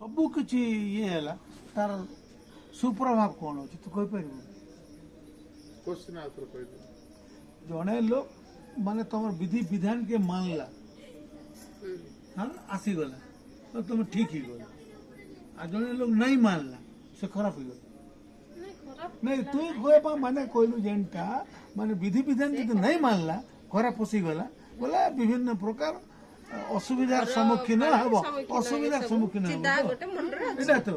ସବୁ କିଛି ଇଏ ହେଲା ତାର ସୁପ୍ରଭାବ କ'ଣ ଅଛି ତୁ କହିପାରିବୁ? क्वेश्चन आंसर କହିଦିଅ। ଜଣେ ଲୋକ ମାନେ ତମର ବିଧି ବିଧାନ କେ ମାନିଲା ହଁ ଆସିଗଲା ତ ତମେ ଠିକ ହେଇଗଲା ଆଉ ଜଣେ ଲୋକ ନାଇଁ ମାନିଲା ସେ ଖରାପ ହେଇଗଲା। ନାଇଁ ତୁ କହିବା ମାନେ କହିଲୁ ଯେନ୍ଟା ମାନେ ବିଧି ବିଧାନ ଯଦି ନାଇଁ ମାନିଲା ଘରେ ପଶିଗଲା ବୋଲେ ବିଭିନ୍ନ ପ୍ରକାର ଅସୁବିଧାର ସମ୍ମୁଖୀନ ହେବ ଅସୁବିଧାର ସମ୍ମୁଖୀନ ହେବ ଏଇଟା ତ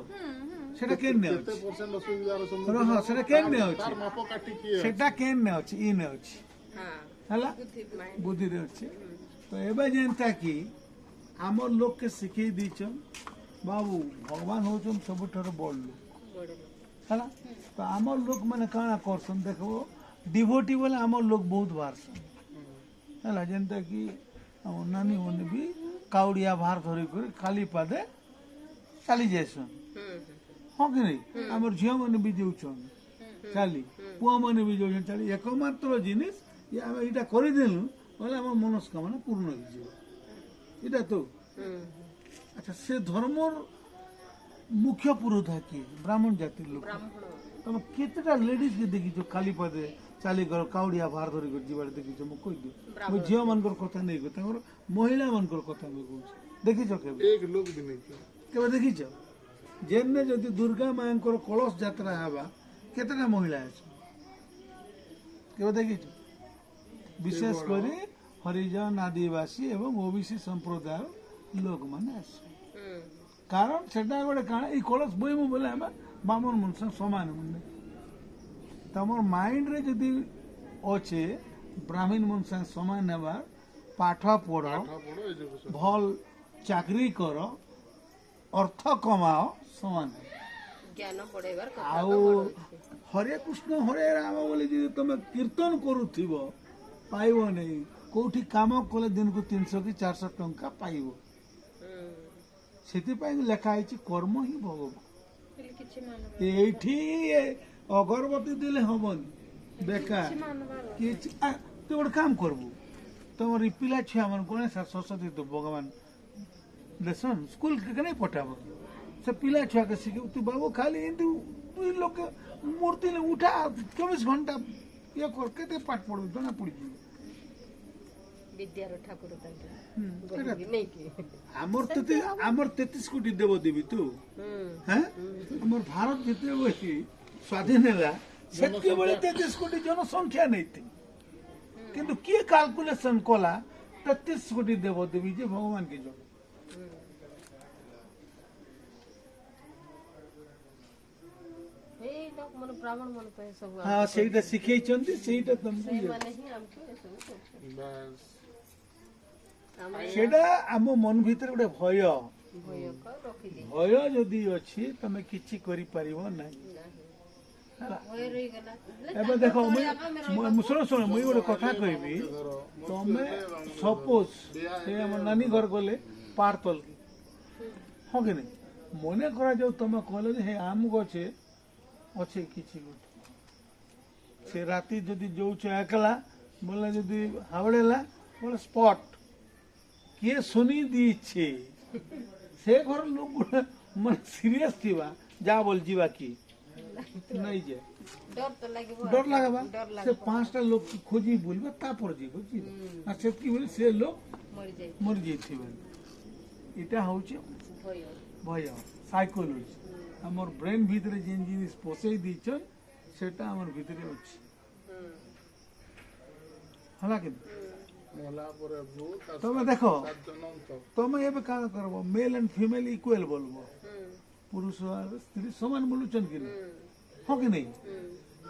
সেটা কেন କେତେ ପରସେଣ୍ଟ ଅସୁବିଧାର ହଁ ସେଟା କେନ ଅଛି ତାର ମାପ କାଠି କିଏ ସେଟା କେନ ଅଛି ଇନେ ଅଛି ହେଲା ବୁଦ୍ଧିରେ ଅଛି। ତ ଏବେ ଯେନ୍ତା କି ଆମର ଲୋକକେ ଶିଖେଇ ଦେଇଛନ୍ ବାବୁ ଭଗବାନ ହଉଛନ୍ ସବୁଠାରୁ ବଡ଼ ଲୋକ ହେଲା। ତ ଆମର ଲୋକ ମାନେ କାଣା କରସନ୍ ଦେଖବ ଡିଭୋଟି ବୋଲେ ଆମର ଲୋକ ବହୁତ ବାହାରସନ୍ ହେଲା ଯେନ୍ତା କି ଆମ ନାନୀ ମାନେ ବି କାଉଡ଼ିଆ ଭାର ଧରିକରି ଖାଲି ପାଦେ ଚାଲି ଯାଇସନ୍ ହଁ କି ନାଇଁ ଆମର ଝିଅମାନେ ବି ଯାଉଛନ୍ ଚାଲି ପୁଅମାନେ ବି ଯାଉଛନ୍ ଚାଲି ଏକମାତ୍ର ଜିନିଷ ଯେ ଆମେ ଏଇଟା କରିଦେଲୁ ବୋଲେ ଆମ ମନସ୍କାମନା ପୂର୍ଣ୍ଣ ହେଇଯିବ ଏଇଟା ତ। ଆଚ୍ଛା ସେ ଧର୍ମର ମୁଖ୍ୟ ପୁରୋଧା କିଏ? ବ୍ରାହ୍ମଣ ଜାତିର ଲୋକ। ତମେ କେତେଟା ଲେଡିଜ୍ ଦେଖିଛ ଖାଲି ପାଦେ ଚାଲିକର କାଉଡ଼ିଆ ଭାର ଧରିକରି ଯିବାର ଦେଖିଛ? ମୁଁ କହିଦିଅ ମୁଁ ଝିଅ ମାନଙ୍କର କଥା ନେଇ କହୁଛି ତାଙ୍କର ମହିଳା ମାନଙ୍କର କଥା ମୁଁ କହୁଛି ଦେଖିଛ କେବେ? ଏକ ଲୋକ ବି ନେଇ କେବେ ଦେଖିଛ? ଯେନେ ଯଦି ଦୁର୍ଗା ମାଙ୍କର କଳସ ଯାତ୍ରା ହେବା କେତେଟା ମହିଳା ଅଛି କେବେ ଦେଖିଛ? ବିଶେଷ କରି ହରିଜନ ଆଦିବାସୀ ଏବଂ ଓବିସି ସମ୍ପ୍ରଦାୟ ଲୋକମାନେ ଆସିବେ କାରଣ ସେଟା ଗୋଟେ କାଣା ଏଇ କଳସ ବହିମୁ ବୋଲେ ଆମେ ବାମନ ମନୁଷ୍ୟ ସମାନ ମାନେ ତମର ମାଇଣ୍ଡରେ ଯଦି ଅଛେ ବ୍ରାହ୍ମଣ ମନୁଷ୍ୟ ସମାନ ହେବା ପାଠ ପଢ ବଡ ଏଜୁକେସନ ଭଲ ଚାକରି କର ଅର୍ଥ କମାଅ ସମାନ ଜ୍ଞାନ ବଢେଇବାର ଆଉ ହରେ କୃଷ୍ଣ ହରେ ରାମ ବୋଲି ଯଦି ତମେ କୀର୍ତ୍ତନ କରୁଥିବ ପାଇବ ନାହିଁ କୋଉଠି କାମ କଲେ ଦିନକୁ 300 କି 400 ଟଙ୍କା ପାଇବ। ସେଥିପାଇଁ ଲେଖା ହେଇଛି କର୍ମ ହିଁ ଭଗବାନ। ଏଇଠି ଅଗରବତୀ ଦେଲେ ହବନି ବେକାର କିଛି ତୁ ଗୋଟେ କାମ କରବୁ ତମର ଇ ପିଲା ଛୁଆ ମାନ ଗଣେଶ ସରସ୍ୱତୀ ତ ଭଗବାନ ଦେସନ୍ ସ୍କୁଲ के नहीं पठाब से पिला छुआ के सीखे तू बाबू खाली एमती दुई लोग मूर्ति उठा 24 घंटा ये कर केते पाठ पढ़ जना पड़ी विद्यार ठाकुर तांके एटा नहीं की हमर 33 कोटी देव देवी तू हैं हमर भारत जिते होई स्वाधीन हैला सेके बेले 33 कोटी जनसंख्या नहीं थी किंतु किए कैलकुलेशन कला 33 कोटी देव देवी जे भगवान के जो ब्राह्मण मन पे सब हाँ ସେଇଟା ଶିଖେଇଛନ୍ତି ସେଇଟା ତମକୁ माने ही हमको ये सब ବାସ୍ ସେଇଟା ଆମ ମନ ଭିତରେ ଗୋଟେ ଭୟ भय को रखी दे ଭୟ ଯଦି ଅଛି ତମେ କିଛି କରିପାରିବ ନାହିଁ ହେଲା। भय रही गला ଏବେ ଦେଖ ମୁଁ ଶୁଣ ଶୁଣ ମୁଇଁ ଗୋଟେ କଥା କହିବି ତମେ ସପୋଜ ସେ ଆମ ନାନୀ ଘର ଗଲେ ପାର ତଲକି ହଁ କି ନାଇଁ ମନେ କରାଯାଉ ତମେ କହିଲ ଯେ ହେ ଆମ୍ ଗଛେ ଅଛେ କିଛି ଗୋଟେ ସେ ରାତି ଯଦି ଯୋଉଛ ଏକଲା ବୋଲେ ଯଦି ହାवड़ेला ବୋଲେ ସ୍ପଟ କିଏ ଶୁନି ଦେଇଛେ ସେ ଘର ଲୋକ ଗୋଟେ ମାନେ ସିରିୟସ୍ ଥିବା ଯା ବୋଲ ଯିବା କି ନାଇଁ ଯେ डर तो लगे डर लगवा से 5टा लोग खोजी बोलबे तापर जीव जी आ सेतकी बोले से लोग मर जाए मर जेथिबे इटा होचे भय भय साइकोलॉजी हमर ब्रेन भीतर जेन जिनिस पोसई दीचन सेटा हमर भीतर अछि हला कि ମଲା ପରେ ଭୂତ ତମେ ଦେଖ ଜନନ୍ତ ତମେ ଏବେ କାଣ କରବ मेल एंड फीमेल इक्वल बोलबो पुरुष और स्त्री समान बोलुचन कि नहीं हाँ कि नहीं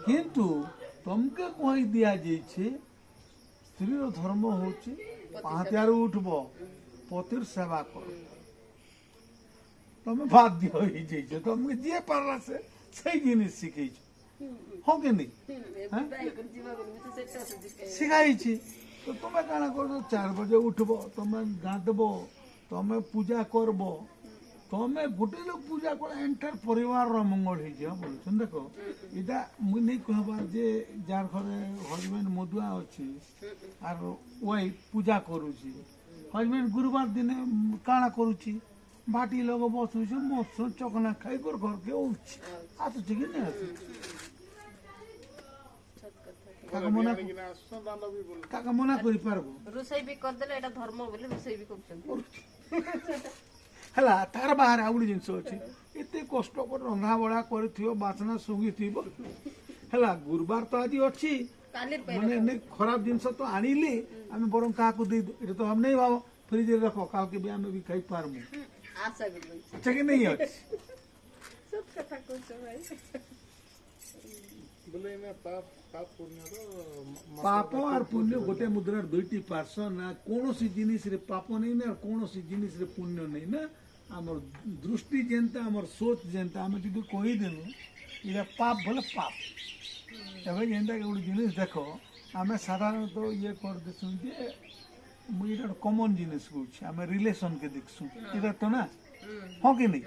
किंतु तुमके कही दिया जाइए स्त्री धर्म होची पाहत्यार उठब पतिर सेवा कर तुम बाध्य हो जाइए तुमके जे पारला से सही जिनिस शिखे हाँ कि नहीं शिखाई तो तुम्हें काना कर 4 बजे उठब तुम गाँदब तुम पूजा करब तमें गोटे लोग पूजा कर एंटायर परिवार मंगल हो बोलुन देख इटा मुझे नहीं कहबार जे जार घरे हजबैंड मदुआ अच्छी आर वाइफ पूजा करुची हजबैंड गुरुवार दिन काଣା करुची ବାଟି ଲୋକ ବସୁଛୁ ମସୁ ଚକନା ଖାଇ କରି ଘରକେ ଉଠୁଛି ଆସୁଛି କି ନାଇଁ ଆସୁଛି କାକା ମନା କିନା ଆସୁଛନ୍ ଦାଣ୍ଡ ବି ବୋଲ କାକା ମନା କରିପାରିବୁ ରୋଷେଇ ବି କରିଦେଲେ ଏଇଟା ଧର୍ମ ବୋଲି ରୋଷେଇ ବି କରୁଛନ୍ତି ହେଲା ତାର ବାହାରେ ଆଉ ଗୋଟେ ଜିନିଷ ଅଛି ଏତେ କଷ୍ଟ କରି ରନ୍ଧା ବଢା କରିଥିବ ବାସନା ଶୁଙ୍ଗିଥିବ ହେଲା ଗୁରୁବାର ତ ଆଜି ଅଛି କାଲିର ପାଇଁ ମାନେ ନାଇଁ ଖରାପ ଜିନିଷ ତ ଆଣିଲେ ଆମେ ବରଂ କାହାକୁ ଦେଇ ଏଇଟା ତ ଆମେ ନାଇଁ ଭାବ ଫ୍ରିଜରେ ରଖ କାଲକେ ବି ଆମେ ବି ଖାଇ ପାରମୁ ଆଶା କରୁଛି ଆଚ୍ଛା କି ନାଇଁ ଅଛି ସତ କଥା କହୁଛ ଭାଇ ବୋଲେ ଏଇନା ପାପ ପୁଣ୍ୟର ପାପ আর পুণ্য গোটে মুদ্রার দুইটি পার্শ্ব না কোনসি জিনিসরে পাপ নেই না কোনসি জিনিসরে পুণ্য নেই না আমার দৃষ্টি যেনতা আমার সোচ যেনতা আমি যদি কইদেলু এটা পাপ বলে পাপ এবার যেনতা গোটে জিনিস দেখো আমি সাধারণত ইয়ে করে দেখছু যে মুই এটা কমন জিনিস কইছি আমি রিলেশনকে দেখছু এটা তো না হ্যাঁ কি নেই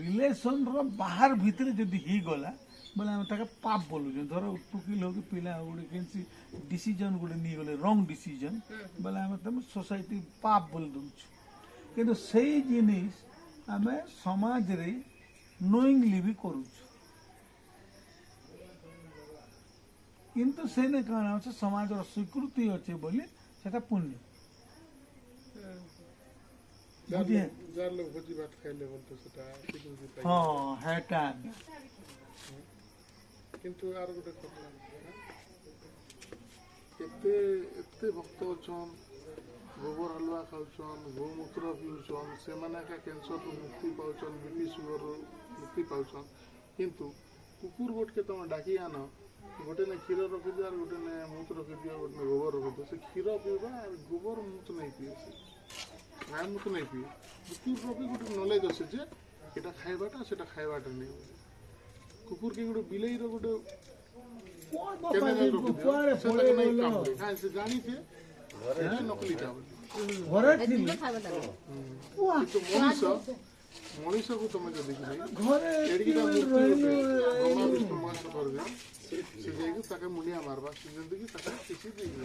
রিলেশনর বাহার ভিতরে যদি হি গলা ବୋଲେ ଆମେ ତାকে ପାପ ବୋଲୁଛୁ ଧର ଟୁକିଲ ହଉ କି ପିଲା ହଉ ଗୋଟେ କେମିତି ଡିସିଜନ୍ ଗୋଟେ ନେଇଗଲେ ରଙ୍ଗ ଡିସିଜନ୍ ବୋଲେ ଆମେ ତମେ ସୋସାଇଟି ପାପ ବୋଲି ଦେଉଛୁ କିନ୍ତୁ ସେଇ ଜିନିଷ ଆମେ ସମାଜରେ ନୋଇଙ୍ଗଲି ବି କରୁଛୁ କିନ୍ତୁ ସେନେ କାଣା ଅଛି ସମାଜର ସ୍ୱୀକୃତି ଅଛି ବୋଲି ସେଟା ପୁଣ୍ୟ ବୁଝେ ଯାର ଲୋକ ଭୋଜି ଭାତ ଖାଇଲେ ବୋଲତେ ସେଟା ସ୍ୱୀକୃତି ପାଇ ହଁ ହେଟା କିନ୍ତୁ ଆର ଗୋଟେ କଥା ଏତେ ଏତେ ଭକ୍ତ ଅଛନ୍ ଗୋବର ହାଲୁଆ ଖାଉଛନ୍ ଗୋମୂତ୍ର ପିଉଛନ୍ ସେମାନେ ଏକା କ୍ୟାନ୍ସରରୁ ମୁକ୍ତି ପାଉଛନ୍ ବିପି ସୁଗରରୁ ମୁକ୍ତି ପାଉଛନ୍ କିନ୍ତୁ କୁକୁର ଗୋଟକେ ତମେ ଡାକି ଆନ ଗୋଟେ ନେ କ୍ଷୀର ରଖିଦିଅ ଆଉ ଗୋଟେ ନେ ମୁତ ରଖିଦିଅ ଗୋଟେ ନେ ଗୋବର ରଖିଦିଅ ସେ କ୍ଷୀର ପିଇବା ଆଉ ଗୋବର ମୁତ ନେଇ ପିଏ ସେ ଗାଈ ମୁତ ନେଇ ପିଏ କୁକୁରର ବି ଗୋଟେ ନଲେଜ ଅଛି ଯେ ଏଟା ଖାଇବାଟା ସେଟା ଖାଇବାଟା ନେଇ କୁକୁର କି ଗୋଟେ ବିଲେଇର ଗୋଟେ ସେ ଜାଣିଛେ ନକଲିଟା ଘରେ ଦିନେ ଖାଇବାଟା ନାହିଁ କିନ୍ତୁ ମଣିଷକୁ ତମେ ଯଦି ଘରେ ଏଡ଼ିକିଟା ମୂର୍ତ୍ତି ବ୍ରହ୍ମା ବିଷ୍ଣୁ ମହେଶ କରିବେ ସେ ଯାଇକି ତାକେ ମୁଣ୍ଡିଆ ମାରବା ସେ ଯେମିତିକି ତାকে କିଛି ଦେଇକି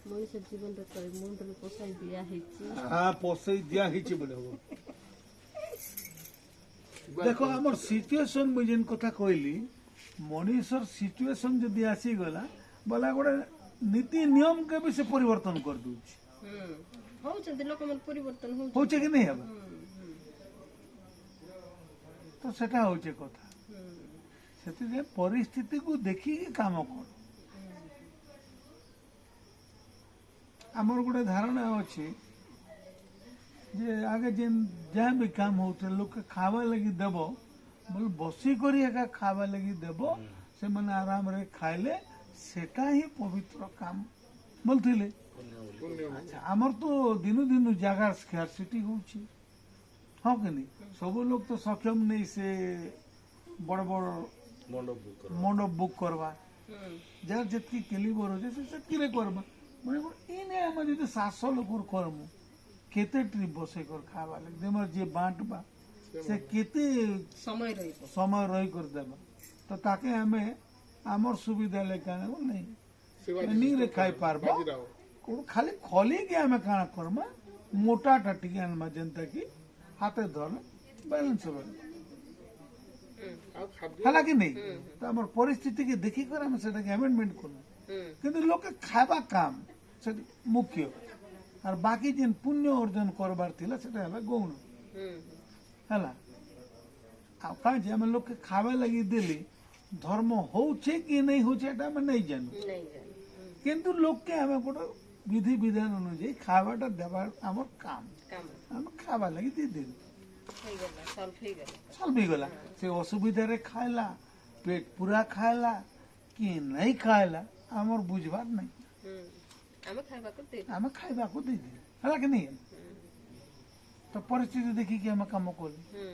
ମଣିଷ ଜୀବନରେ କରି ମୁଣ୍ଡରେ ପୋଷାଇ ଦିଆ ହେଇଛି ପଶେଇ ଦିଆ ହେଇଛି ବୋଲି ହବ ଦେଖ আমার সিচুয়েসন মুই যেন কথা কইলি মনীষর সিচুয়েসন যদি আসিগলা বলা গোটে নীতি নিয়ম কে भी से परिवर्तन कर दूची ହଉଛନ୍ତି ଲୋକମାନେ ପରିବର୍ତ୍ତନ ହଉଛି হচ্ছে কি নাই হবা তো সেটা হচ্ছে কথা সেটি যে পরিস্থিতি কু দেখি কাম কর আমার গোটে ধারণা আছে যে আগে যেন যা भी काम होते लोग के खावा लगी देव बोले बसी करी एका खावा लगी देव से माने आराम रे खाइले सेटा ही पवित्र काम बोलथिले अच्छा हमर तो दिनु दिनु जगार स्कैरसिटी होची हाँ कि नहीं सब लोग तो सक्षम नहीं से बड़ बड़ मंडप बुक करवा जार जितकी कैलिबर होचे से सेतकी रे करबा माने इने हम जदि 700 लोग करमु केते ट्रिप बसे कर खावा लगे देमर जे बांटबा से केते ସମୟ ରହିବ समय रही कर देबा तो ताके हमें आमर सुविधा ले काने वो नहीं नहीं रे खाई पारबा को खाली खोली के हमें काना करमा मोटा टटिके आनमा जनता की हाथे धर बैलेंस हो ଆଉ ଖାଦ୍ୟ हाला कि नहीं तो हमर परिस्थिति के देखि कर हम सेटा के अमेंडमेंट करू किंतु लोग के खावा काम से मुख्य और बाकी जेन पुण्य अर्जन करबार थिला सेटा हला गौण हला आ काहे जे हम लोग के खावे लगी देली धर्म होचे कि नहीं होचे एटा हम नहीं जानू नहीं ଜାଣି किंतु लोग के हमें गोटे विधि विधान अनुযায়ী खावाटा देवार हमर काम କାମ हम खावा लगी दे देली ହେଇଗଲା ସଲ୍ଭ ହେଇଗଲା चल गला से असुविधा रे खाइला पेट पूरा खाइला कि नहीं खाइला हमर बुझबार नहीं ଆମେ ଖାଇବାକୁ ଦେଇ ଆମେ ଖାଇବାକୁ ଦେଇଦେଲି ହେଲା କି नहीं तो परिस्थिति देखी कि हम काम करी ହୁଁ